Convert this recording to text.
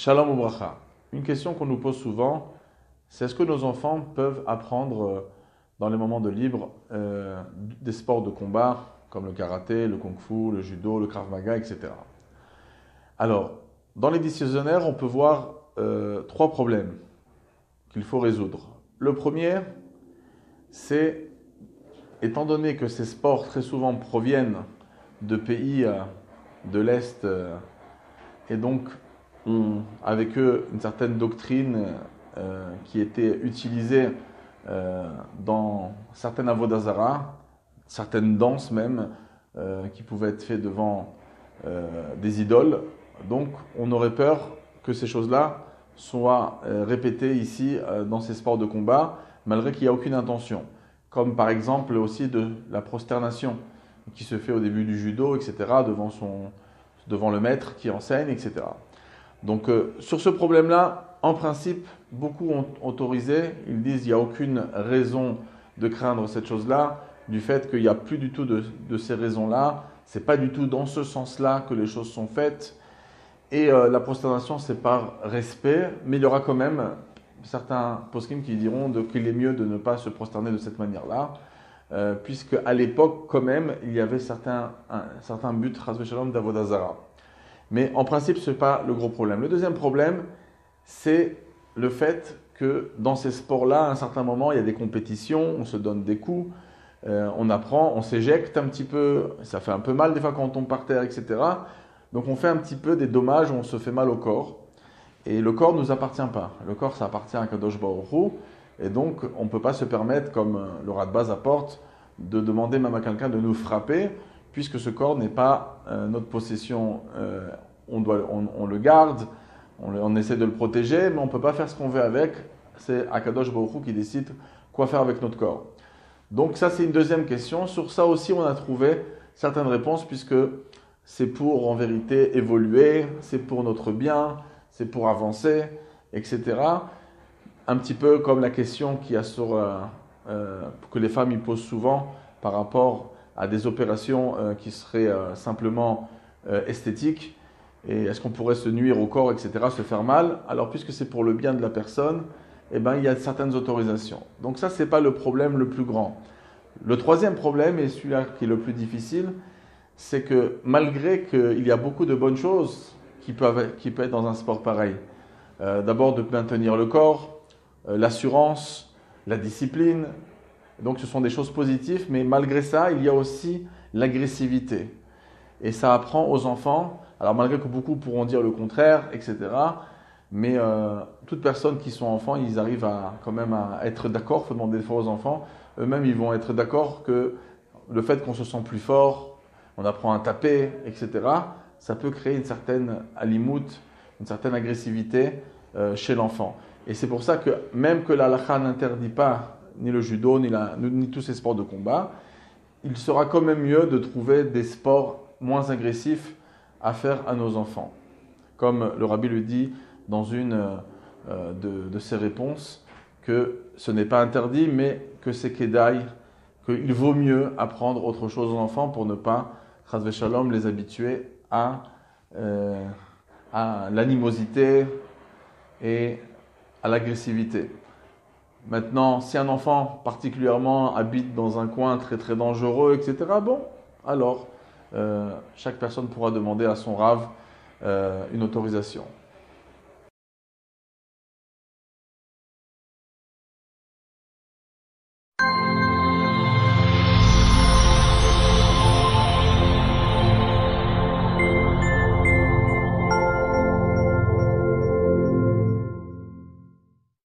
Shalom Obracha. Une question qu'on nous pose souvent, c'est est-ce que nos enfants peuvent apprendre dans les moments de libre des sports de combat comme le karaté, le kung-fu, le judo, le krav maga, etc. Alors, dans les décisionnaires, on peut voir trois problèmes qu'il faut résoudre. Le premier, c'est, étant donné que ces sports très souvent proviennent de pays de l'Est et donc ont avec eux une certaine doctrine qui était utilisée dans certaines avodas zara, certaines danses même, qui pouvaient être faites devant des idoles. Donc on aurait peur que ces choses-là soient répétées ici dans ces sports de combat, malgré qu'il n'y a aucune intention. Comme par exemple aussi de la prosternation qui se fait au début du judo, etc., devant le maître qui enseigne, etc. Donc sur ce problème-là, en principe, beaucoup ont autorisé, ils disent qu'il n'y a aucune raison de craindre cette chose-là, du fait qu'il n'y a plus du tout de ces raisons-là, c'est pas du tout dans ce sens-là que les choses sont faites, et la prosternation c'est par respect, mais il y aura quand même certains poskim qui diront qu'il est mieux de ne pas se prosterner de cette manière-là, puisque à l'époque quand même il y avait certains buts chas v'shalom d'avodah zara. Mais en principe, ce n'est pas le gros problème. Le deuxième problème, c'est le fait que dans ces sports-là, à un certain moment, il y a des compétitions, on se donne des coups, on apprend, on s'éjecte un petit peu, ça fait un peu mal des fois quand on tombe par terre, etc. Donc on fait un petit peu des dommages, on se fait mal au corps. Et le corps ne nous appartient pas. Le corps, ça appartient à Kadosh Baruch Hu. Et donc, on ne peut pas se permettre, comme le Radbaz apporte, de demander même à quelqu'un de nous frapper, puisque ce corps n'est pas notre possession, on le garde, on essaie de le protéger, mais on ne peut pas faire ce qu'on veut avec. C'est Akadosh Baruch Hu qui décide quoi faire avec notre corps. Donc ça, c'est une deuxième question. Sur ça aussi, on a trouvé certaines réponses, puisque c'est pour, en vérité, évoluer, c'est pour notre bien, c'est pour avancer, etc. Un petit peu comme la question qu'il y a que les femmes y posent souvent par rapport à des opérations qui seraient simplement esthétiques, et est-ce qu'on pourrait se nuire au corps, etc., se faire mal. Alors puisque c'est pour le bien de la personne, eh ben, il y a certaines autorisations. Donc ça, ce n'est pas le problème le plus grand. Le troisième problème, et celui-là qui est le plus difficile, c'est que malgré qu'il y a beaucoup de bonnes choses qui peuvent être dans un sport pareil, d'abord de maintenir le corps, l'assurance, la discipline, donc ce sont des choses positives, mais malgré ça, il y a aussi l'agressivité. Et ça apprend aux enfants, alors malgré que beaucoup pourront dire le contraire, etc., mais toutes personnes qui sont enfants, ils arrivent quand même à être d'accord, il faut demander des fois aux enfants, eux-mêmes ils vont être d'accord que le fait qu'on se sent plus fort, on apprend à taper, etc., ça peut créer une certaine alimout, une certaine agressivité chez l'enfant. Et c'est pour ça que même que la halakha n'interdit pas ni le judo, ni tous ces sports de combat, il sera quand même mieux de trouver des sports moins agressifs à faire à nos enfants. Comme le rabbi le dit dans une de ses réponses, que ce n'est pas interdit, mais que c'est kedaï, qu'il vaut mieux apprendre autre chose aux enfants pour ne pas, chas v'shalom, les habituer à l'animosité et à l'agressivité. Maintenant, si un enfant particulièrement habite dans un coin très très dangereux, etc., bon, alors chaque personne pourra demander à son rave une autorisation.